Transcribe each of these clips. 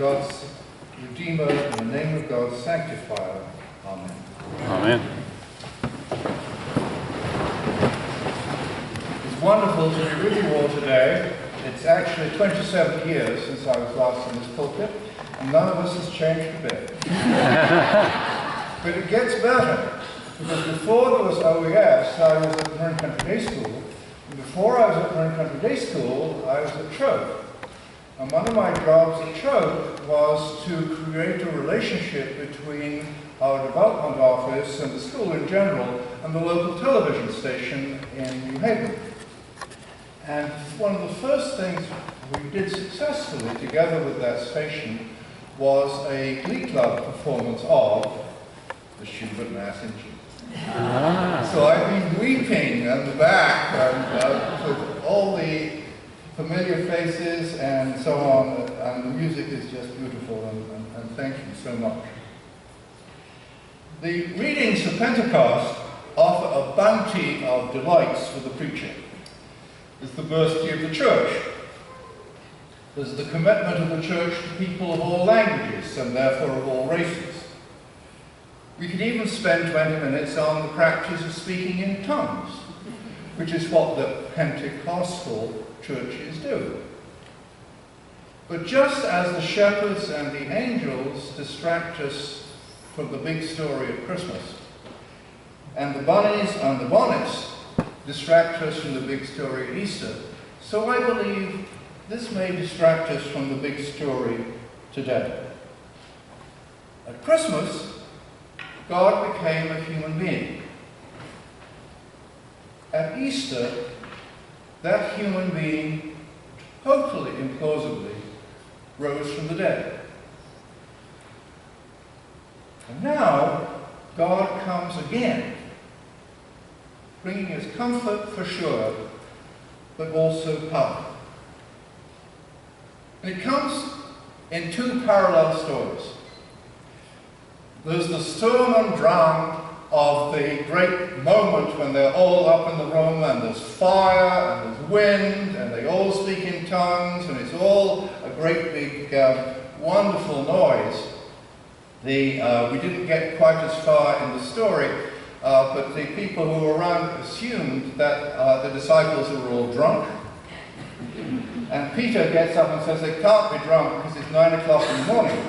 God's Redeemer, in the name of God's Sanctifier. Amen. Amen. It's wonderful to be with you all today. It's actually 27 years since I was last in this pulpit, and none of us has changed a bit. But it gets better, because before there was OES, I was at Marin Country Day School, and before I was at Marin Country Day School, I was at Choate. And one of my jobs at Choate was to create a relationship between our development office and the school in general and the local television station in New Haven. And one of the first things we did successfully together with that station was a glee club performance of the Schubert Mass in G. So I've been weeping on the back with all the familiar faces and so on, and the music is just beautiful, and thank you so much. The readings for Pentecost offer a bounty of delights for the preacher. It's the birthday of the church. There's the commitment of the church to people of all languages and therefore of all races. We could even spend 20 minutes on the practice of speaking in tongues, which is what the Pentecostal churches do. But just as the shepherds and the angels distract us from the big story of Christmas, and the bunnies and the bonnets distract us from the big story of Easter, so I believe this may distract us from the big story today. At Christmas, God became a human being. At Easter, that human being, hopefully implausibly, rose from the dead. And now, God comes again, bringing us comfort for sure, but also power. And it comes in two parallel stories. There's the storm and drown of the great moment when they're all up in the room and there's fire and there's wind and they all speak in tongues and it's all a great big wonderful noise. We didn't get quite as far in the story, but the people who were around assumed that the disciples were all drunk. And Peter gets up and says they can't be drunk because it's 9 o'clock in the morning.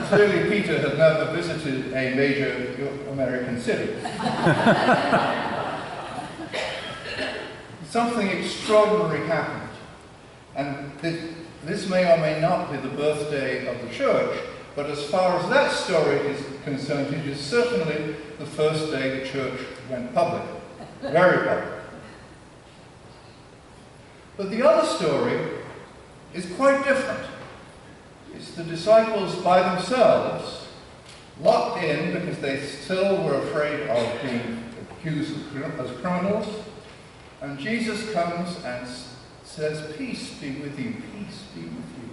Clearly Peter had never visited a major American city. Something extraordinary happened. And this may or may not be the birthday of the church, but as far as that story is concerned, it is certainly the first day the church went public. Very public. But the other story is quite different. It's the disciples by themselves, locked in because they still were afraid of being accused as criminals. And Jesus comes and says, "Peace be with you, peace be with you."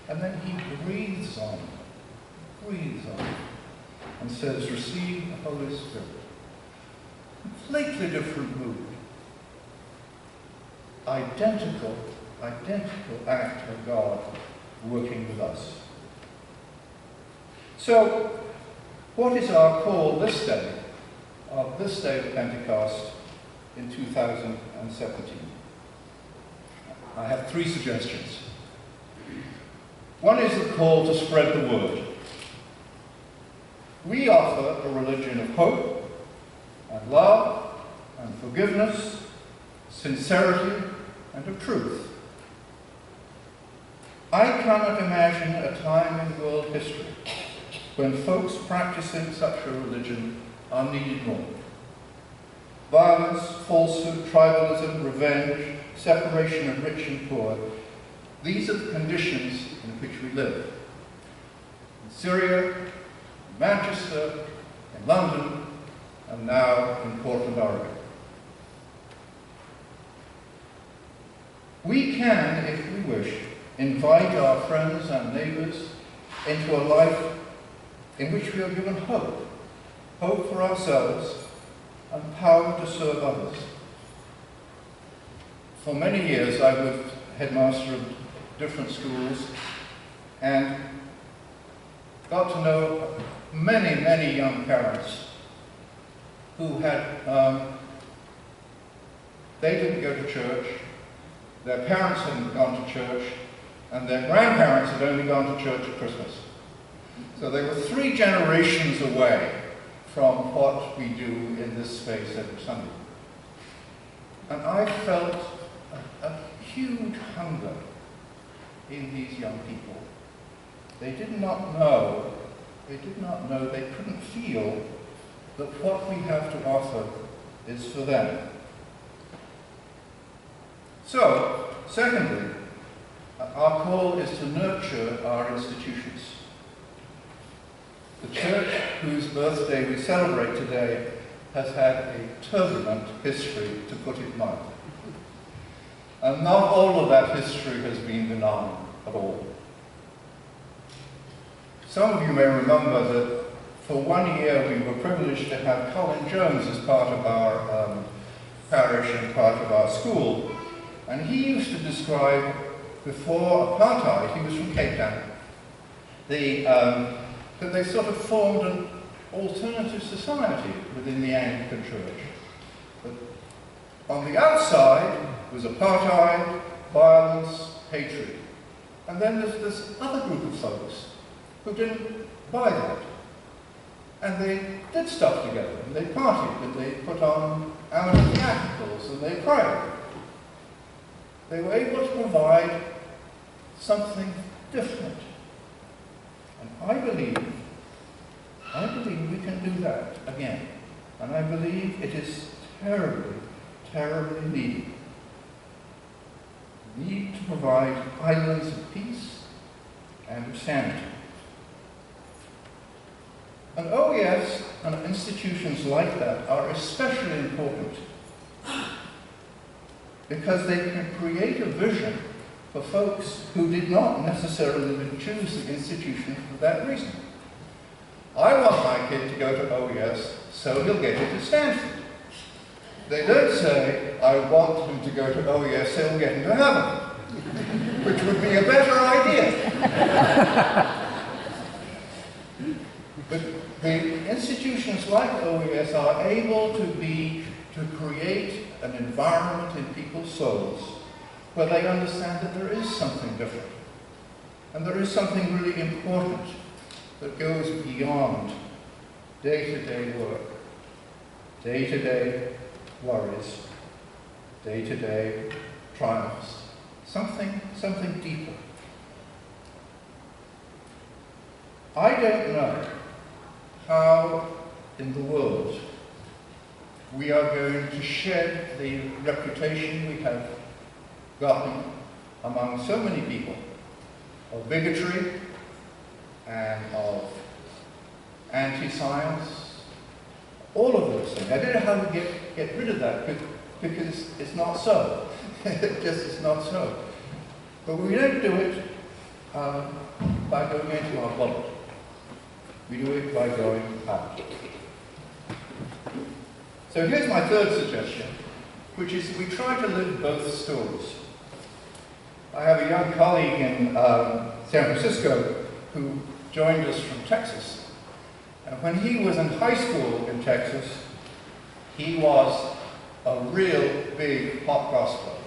And then he breathes on them, and says, "Receive the Holy Spirit." Completely different mood. Identical act of God working with us. So, what is our call this day of Pentecost in 2017? I have three suggestions. One is the call to spread the word. We offer a religion of hope and love and forgiveness, sincerity and of truth. I cannot imagine a time in world history when folks practicing such a religion are needed more. Violence, falsehood, tribalism, revenge, separation of rich and poor, these are the conditions in which we live. In Syria, in Manchester, in London, and now in Portland, Oregon. We can, if we wish, invite our friends and neighbours into a life in which we are given hope. Hope for ourselves and power to serve others. For many years I was headmaster of different schools, and got to know many, many young parents who had, they didn't go to church, their parents hadn't gone to church, and their grandparents had only gone to church at Christmas. So they were 3 generations away from what we do in this space every Sunday. And I felt a huge hunger in these young people. They did not know, they couldn't feel that what we have to offer is for them. So, secondly, our call is to nurture our institutions. The church whose birthday we celebrate today has had a turbulent history, to put it mildly. And not all of that history has been benign at all. Some of you may remember that for 1 year we were privileged to have Colin Jones as part of our parish and part of our school. And he used to describe, before apartheid, he was from Cape Town, that they sort of formed an alternative society within the Anglican Church. But on the outside was apartheid, violence, hatred. And then there's this other group of folks who didn't buy that. And they did stuff together, and they partied, and they put on amateur theatricals, and they prayed. They were able to provide something different. And I believe we can do that again. And I believe it is terribly, terribly needed. We need to provide islands of peace and of sanity. And OES and institutions like that are especially important because they can create a vision for folks who did not necessarily choose the institution for that reason. I want my kid to go to OES so he'll get into Stanford. They don't say, I want him to go to OES so he'll get into heaven, which would be a better idea. But the institutions like OES are able to create an environment in people's souls where they understand that there is something different. And there is something really important that goes beyond day-to-day work, day-to-day worries, day-to-day triumphs. Something deeper. I don't know how in the world we are going to shed the reputation we have gotten among so many people of bigotry and of anti-science, all of those things. I don't know how we get rid of that because it's not so. It just is not so. But we don't do it by going into our bubble. We do it by going out. So here's my third suggestion, which is that we try to live both stories. I have a young colleague in San Francisco who joined us from Texas. And when he was in high school in Texas, he was a real big pop gospeler.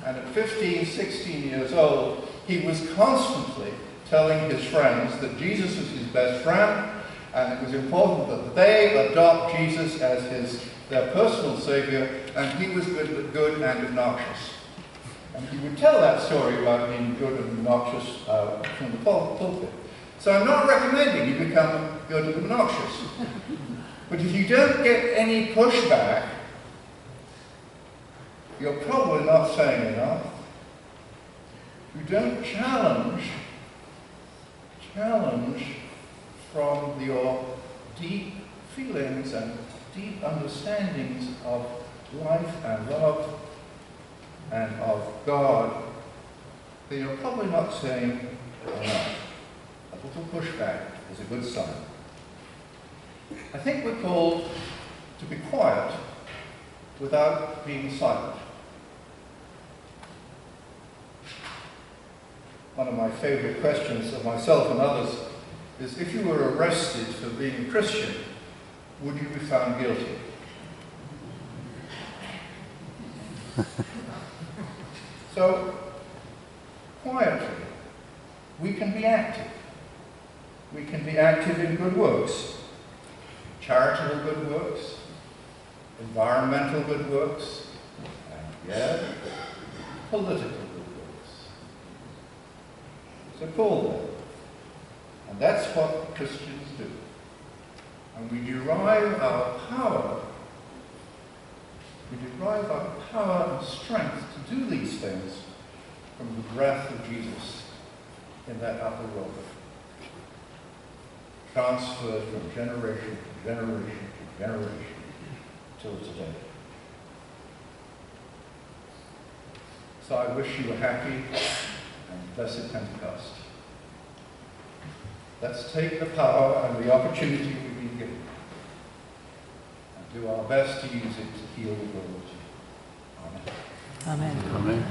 And at 15, 16 years old, he was constantly telling his friends that Jesus was his best friend, and it was important that they adopt Jesus as their personal savior, and he was good and obnoxious. And he would tell that story about being good and obnoxious from the pulpit. So I'm not recommending you become good and obnoxious. But if you don't get any pushback, you're probably not saying enough. If you don't challenge from your deep feelings and deep understandings of life and love and of God, then you're probably not saying enough. A little pushback is a good sign. I think we're called to be quiet without being silent. one of my favorite questions of myself and others is, if you were arrested for being a Christian, would you be found guilty? So, quietly, we can be active. We can be active in good works, charitable good works, environmental good works, and yet, political good works. So call them. And that's what Christians do. And we derive our power and strength to do these things from the breath of Jesus in that upper room, transferred from generation to generation to generation till today. So I wish you a happy and blessed Pentecost. Let's take the power and the opportunity we've been given and do our best to use it to heal the world. Amen. Amen. Amen.